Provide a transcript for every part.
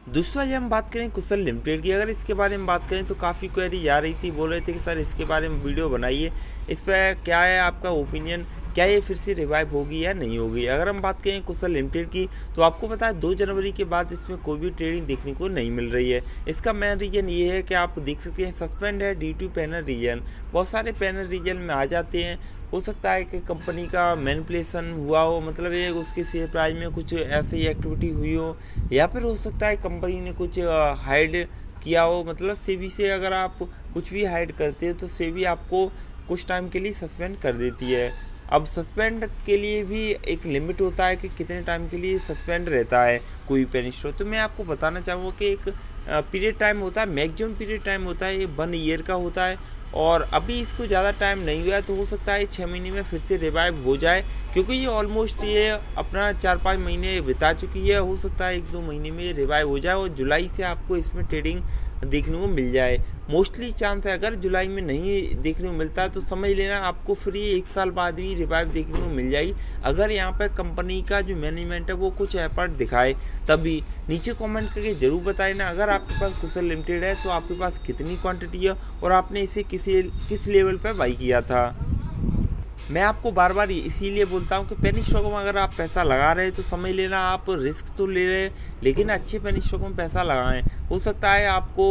दूसरा ये हम बात करें कुशल लिमिटेड की। अगर इसके बारे में बात करें तो काफ़ी क्वेरी आ रही थी, बोल रहे थे कि सर इसके बारे में वीडियो बनाइए, इस पर क्या है आपका ओपिनियन, क्या ये फिर से रिवाइव होगी या नहीं होगी। अगर हम बात करें कुशल लिमिटेड की तो आपको पता है 2 जनवरी के बाद इसमें कोई भी ट्रेडिंग देखने को नहीं मिल रही है। इसका मेन रीज़न ये है कि आप देख सकते हैं सस्पेंड है ड्यू टू पैनल रीजन। बहुत सारे पैनल रीजन में आ जाते हैं। हो सकता है कि कंपनी का मैनिपुलेशन हुआ हो, मतलब ये उसके शेयर प्राइस में कुछ ऐसी एक्टिविटी हुई हो, या फिर हो सकता है कंपनी ने कुछ हाइड किया हो। मतलब सेबी से अगर आप कुछ भी हाइड करते हो तो सेबी आपको कुछ टाइम के लिए सस्पेंड कर देती है। अब सस्पेंड के लिए भी एक लिमिट होता है कि कितने टाइम के लिए सस्पेंड रहता है कोई पेनी स्टॉक। तो मैं आपको बताना चाहूँगा कि एक पीरियड टाइम होता है, मैक्सिमम पीरियड टाइम होता है, ये 1 ईयर का होता है। और अभी इसको ज़्यादा टाइम नहीं हुआ है तो हो सकता है 6 महीने में फिर से रिवाइव हो जाए, क्योंकि ये ऑलमोस्ट ये अपना 4-5 महीने बिता चुकी है। हो सकता है 1-2 महीने में रिवाइव हो जाए और जुलाई से आपको इसमें ट्रेडिंग देखने को मिल जाए। मोस्टली चांस है, अगर जुलाई में नहीं देखने को मिलता है तो समझ लेना आपको फिर ये 1 साल बाद भी रिवाइव देखने को मिल जाएगी, अगर यहाँ पर कंपनी का जो मैनेजमेंट है वो कुछ एफर्ट दिखाए तभी। नीचे कमेंट करके जरूर बताए ना, अगर आपके पास कुशल लिमिटेड है तो आपके पास कितनी क्वांटिटी है और आपने इसे किस लेवल पर बाई किया था। मैं आपको बार बार इसीलिए बोलता हूँ कि पेनी स्टॉक में अगर आप पैसा लगा रहे हैं तो समझ लेना आप रिस्क तो ले रहे हैं, लेकिन अच्छे पेनी स्टॉक में पैसा लगाएं। हो सकता है आपको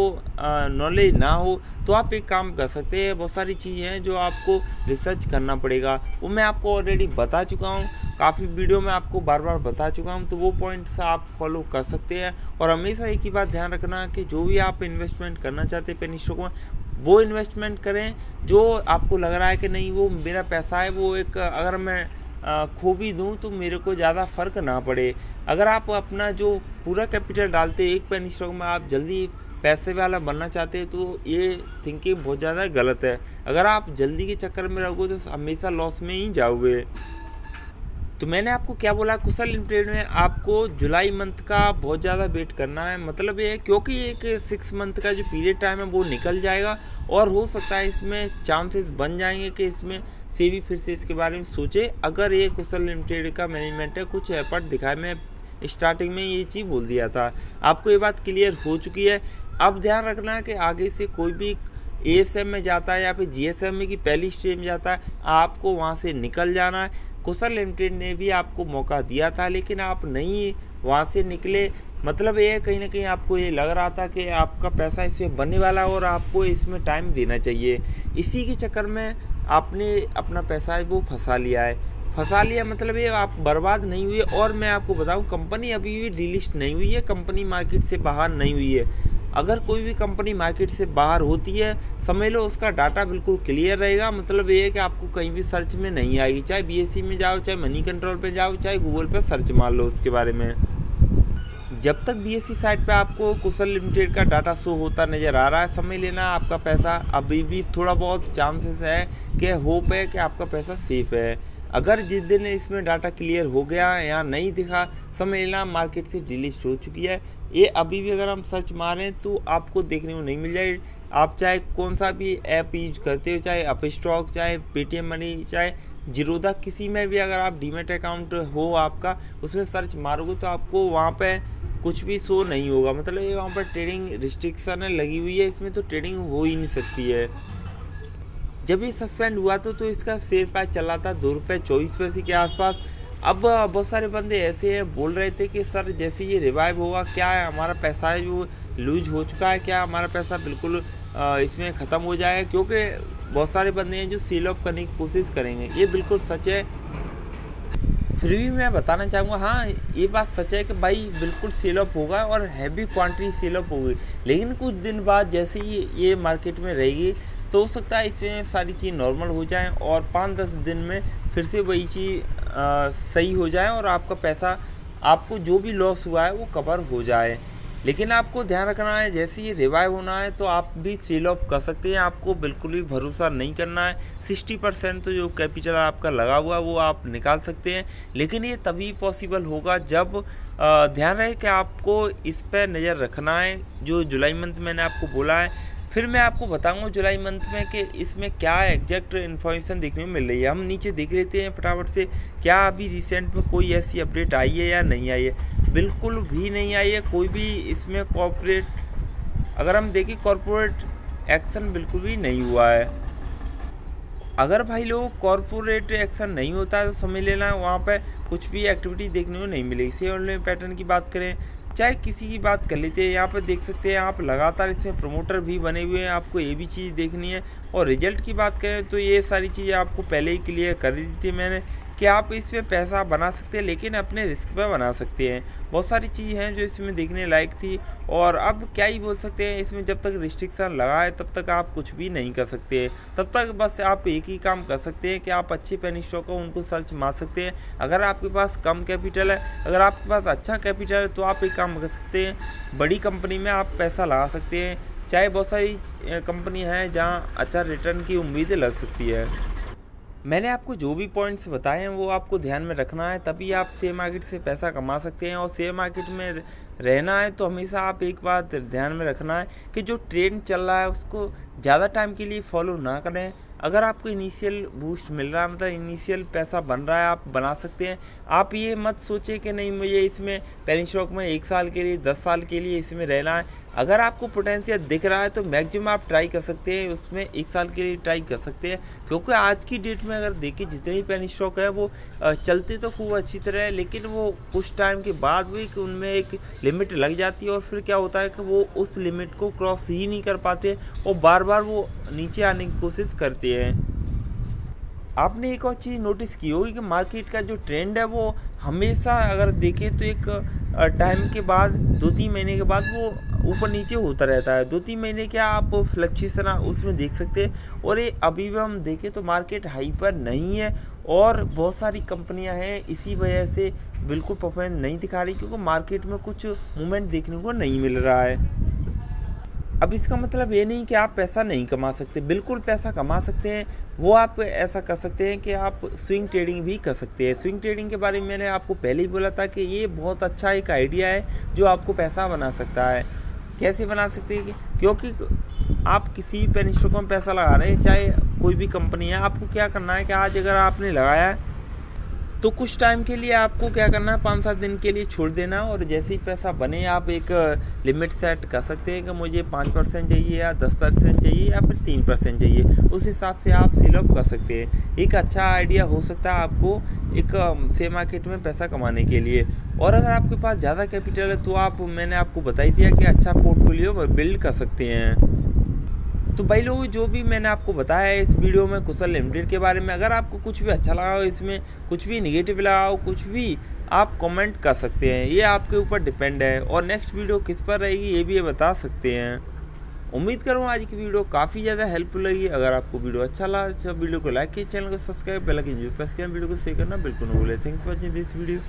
नॉलेज ना हो तो आप एक काम कर सकते हैं, बहुत सारी चीज़ें हैं जो आपको रिसर्च करना पड़ेगा, वो मैं आपको ऑलरेडी बता चुका हूँ, काफ़ी वीडियो में आपको बार बार बता चुका हूँ। तो वो पॉइंट्स आप फॉलो कर सकते हैं। और हमेशा एक ही बात ध्यान रखना कि जो भी आप इन्वेस्टमेंट करना चाहते हैं पेनी स्टॉक में, वो इन्वेस्टमेंट करें जो आपको लग रहा है कि नहीं वो मेरा पैसा है, वो एक अगर मैं खो भी दूँ तो मेरे को ज़्यादा फ़र्क ना पड़े। अगर आप अपना जो पूरा कैपिटल डालते एक पेनी स्टॉक में, आप जल्दी पैसे वाला बनना चाहते हैं तो ये थिंकिंग बहुत ज़्यादा गलत है। अगर आप जल्दी के चक्कर में रहोगे तो हमेशा लॉस में ही जाओगे। तो मैंने आपको क्या बोला, कुशल लिमिटेड में आपको जुलाई मंथ का बहुत ज़्यादा वेट करना है। मतलब ये क्योंकि एक 6 मंथ का जो पीरियड टाइम है वो निकल जाएगा और हो सकता है इसमें चांसेस बन जाएंगे कि इसमें सेबी फिर से इसके बारे में सोचे। अगर ये कुशल लिमिटेड का मैनेजमेंट है कुछ एफर्ट दिखाए, मैं स्टार्टिंग में ये चीज़ बोल दिया था, आपको ये बात क्लियर हो चुकी है। अब ध्यान रखना है कि आगे से कोई भी एएसएम में जाता है या फिर जीएसएम में की पहली स्टेज में जाता है, आपको वहाँ से निकल जाना है। कुशल लिमिटेड ने भी आपको मौका दिया था लेकिन आप नहीं वहाँ से निकले। मतलब ये कहीं ना कहीं आपको ये लग रहा था कि आपका पैसा इसमें बनने वाला है और आपको इसमें टाइम देना चाहिए, इसी के चक्कर में आपने अपना पैसा है वो फंसा लिया। मतलब ये आप बर्बाद नहीं हुए। और मैं आपको बताऊं कंपनी अभी भी डिलिस्ट नहीं हुई है, कंपनी मार्केट से बाहर नहीं हुई है। अगर कोई भी कंपनी मार्केट से बाहर होती है समझ लो उसका डाटा बिल्कुल क्लियर रहेगा। मतलब ये है कि आपको कहीं भी सर्च में नहीं आएगी, चाहे बीएसई में जाओ, चाहे मनी कंट्रोल पे जाओ, चाहे गूगल पे सर्च मार लो उसके बारे में। जब तक बीएसई साइट पे आपको कुशल लिमिटेड का डाटा शो होता नज़र आ रहा है, समझ लेना आपका पैसा अभी भी थोड़ा बहुत चांसेस है कि होप है कि आपका पैसा सेफ है। अगर जिस दिन इसमें डाटा क्लियर हो गया या नहीं दिखा, समझ लेना मार्केट से डिलिस्ट हो चुकी है। ये अभी भी अगर हम सर्च मारें तो आपको देखने को नहीं मिल जाए। आप चाहे कौन सा भी ऐप यूज करते हो, चाहे अपस्टॉक, चाहे पेटीएम मनी, चाहे जीरोधा, किसी में भी अगर आप डीमेट अकाउंट हो आपका, उसमें सर्च मारोगे तो आपको वहाँ पे कुछ भी शो नहीं होगा। मतलब ये वहाँ पर ट्रेडिंग रिस्ट्रिक्शन लगी हुई है, इसमें तो ट्रेडिंग हो ही नहीं सकती है। जब ये सस्पेंड हुआ तो इसका शेयर प्राइस चला था ₹2.24 के आसपास। अब बहुत सारे बंदे ऐसे हैं बोल रहे थे कि सर जैसे ये रिवाइव होगा, क्या है हमारा पैसा है जो लूज हो चुका है, क्या हमारा पैसा बिल्कुल इसमें ख़त्म हो जाएगा। क्योंकि बहुत सारे बंदे हैं जो सील ऑफ करने की कोशिश करेंगे, ये बिल्कुल सच है। फिर भी मैं बताना चाहूँगा, हाँ ये बात सच है कि भाई बिल्कुल सेल ऑफ होगा और हैवी क्वांटिटी सेल ऑफ होगी, लेकिन कुछ दिन बाद जैसे ही ये मार्केट में रहेगी तो हो सकता है इसमें सारी चीज़ नॉर्मल हो जाए और 5-10 दिन में फिर से वही चीज़ सही हो जाए और आपका पैसा, आपको जो भी लॉस हुआ है वो कवर हो जाए। लेकिन आपको ध्यान रखना है जैसे ये रिवाइव होना है तो आप भी सेल ऑफ कर सकते हैं, आपको बिल्कुल भी भरोसा नहीं करना है। 60% तो जो कैपिटल आपका लगा हुआ है वो आप निकाल सकते हैं, लेकिन ये तभी पॉसिबल होगा जब ध्यान रहे कि आपको इस पर नज़र रखना है। जो जुलाई मंथ मैंने आपको बोला है, फिर मैं आपको बताऊंगा जुलाई मंथ में कि इसमें क्या एग्जैक्ट इन्फॉर्मेशन देखने को मिल रही है। हम नीचे देख लेते हैं फटाफट से क्या अभी रिसेंट में कोई ऐसी अपडेट आई है या नहीं आई है। बिल्कुल भी नहीं आई है। कोई भी इसमें अगर हम देखें कॉरपोरेट एक्शन बिल्कुल भी नहीं हुआ है। अगर भाई लोग कॉरपोरेट एक्शन नहीं होता है तो समझ लेना वहाँ पे कुछ भी एक्टिविटी देखने को नहीं मिलेगी। शेयर पैटर्न की बात करें चाहे किसी की बात कर लेते हैं, यहाँ पर देख सकते हैं आप लगातार इसमें प्रमोटर भी बने हुए हैं, आपको ये भी चीज़ देखनी है। और रिजल्ट की बात करें तो ये सारी चीज़ें आपको पहले ही क्लियर कर दी थी मैंने कि आप इसमें पैसा बना सकते हैं, लेकिन अपने रिस्क पे बना सकते हैं। बहुत सारी चीज़ हैं जो इसमें देखने लायक थी। और अब क्या ही बोल सकते हैं, इसमें जब तक रिस्ट्रिक्शन लगा है तब तक आप कुछ भी नहीं कर सकते हैं। तब तक बस आप एक ही काम कर सकते हैं कि आप अच्छे पेनी स्टॉक हो उनको सर्च मार सकते हैं। अगर आपके पास कम कैपिटल है, अगर आपके पास अच्छा कैपिटल है तो आप एक काम कर सकते हैं, बड़ी कंपनी में आप पैसा लगा सकते हैं। चाहे बहुत सारी कंपनी हैं जहाँ अच्छा रिटर्न की उम्मीद लग सकती है। मैंने आपको जो भी पॉइंट्स बताए हैं वो आपको ध्यान में रखना है, तभी आप शेयर मार्केट से पैसा कमा सकते हैं। और शेयर मार्केट में रहना है तो हमेशा आप एक बात ध्यान में रखना है कि जो ट्रेंड चल रहा है उसको ज़्यादा टाइम के लिए फॉलो ना करें। अगर आपको इनिशियल बूस्ट मिल रहा है, मतलब इनिशियल पैसा बन रहा है, आप बना सकते हैं। आप ये मत सोचें कि नहीं मुझे इसमें पेनी स्टॉक में 1 साल के लिए 10 साल के लिए इसमें रहना है। अगर आपको पोटेंशियल दिख रहा है तो मैक्सिमम आप ट्राई कर सकते हैं, उसमें 1 साल के लिए ट्राई कर सकते हैं। क्योंकि आज की डेट में अगर देखिए जितने भी पेनी स्टॉक है वो चलते तो खूब अच्छी तरह है, लेकिन वो कुछ टाइम के बाद भी उनमें एक लिमिट लग जाती है और फिर क्या होता है कि वो उस लिमिट को क्रॉस ही नहीं कर पाते और बार बार वो नीचे आने की कोशिश करते हैं। आपने एक और चीज़ नोटिस की होगी कि मार्केट का जो ट्रेंड है वो हमेशा अगर देखें तो एक टाइम के बाद 2-3 महीने के बाद वो ऊपर नीचे होता रहता है। 2-3 महीने क्या आप फ्लक्चुएशन उसमें देख सकते हैं। और ये अभी भी हम देखें तो मार्केट हाई पर नहीं है और बहुत सारी कंपनियां हैं इसी वजह से बिल्कुल परफॉर्मेंस नहीं दिखा रही, क्योंकि मार्केट में कुछ मूवमेंट देखने को नहीं मिल रहा है। अब इसका मतलब ये नहीं कि आप पैसा नहीं कमा सकते, बिल्कुल पैसा कमा सकते हैं। वो आप ऐसा कर सकते हैं कि आप स्विंग ट्रेडिंग भी कर सकते हैं। स्विंग ट्रेडिंग के बारे में मैंने आपको पहले ही बोला था कि ये बहुत अच्छा एक आइडिया है जो आपको पैसा बना सकता है। कैसे बना सकते हैं? क्योंकि आप किसी भी पेनी स्टॉक में पैसा लगा रहे हैं, चाहे कोई भी कंपनी है, आपको क्या करना है कि आज अगर आपने लगाया है तो कुछ टाइम के लिए आपको क्या करना है, 5-7 दिन के लिए छोड़ देना। और जैसे ही पैसा बने आप एक लिमिट सेट कर सकते हैं कि मुझे 5% चाहिए या 10% चाहिए या फिर 3% चाहिए, उस हिसाब से आप सेल ऑफ कर सकते हैं। एक अच्छा आइडिया हो सकता है आपको एक शेयर मार्केट में पैसा कमाने के लिए। और अगर आपके पास ज़्यादा कैपिटल है तो मैंने आपको बता ही दिया कि अच्छा पोर्टफोलियो बिल्ड कर सकते हैं। तो भाई लोग जो भी मैंने आपको बताया है इस वीडियो में कुशल लिमिटेड के बारे में, अगर आपको कुछ भी अच्छा लगा हो, इसमें कुछ भी निगेटिव लगा हो, कुछ भी आप कमेंट कर सकते हैं, ये आपके ऊपर डिपेंड है। और नेक्स्ट वीडियो किस पर रहेगी ये भी ये बता सकते हैं। उम्मीद करूँ आज की वीडियो काफ़ी ज़्यादा हेल्पफुल लगी। अगर आपको वीडियो अच्छा लगा तो वीडियो को लाइक कीजिए, चैनल को सब्सक्राइब, बेल आइकन प्रेस करें, वीडियो को शेयर करना बिल्कुल न भूलें। Thanks for watching this video.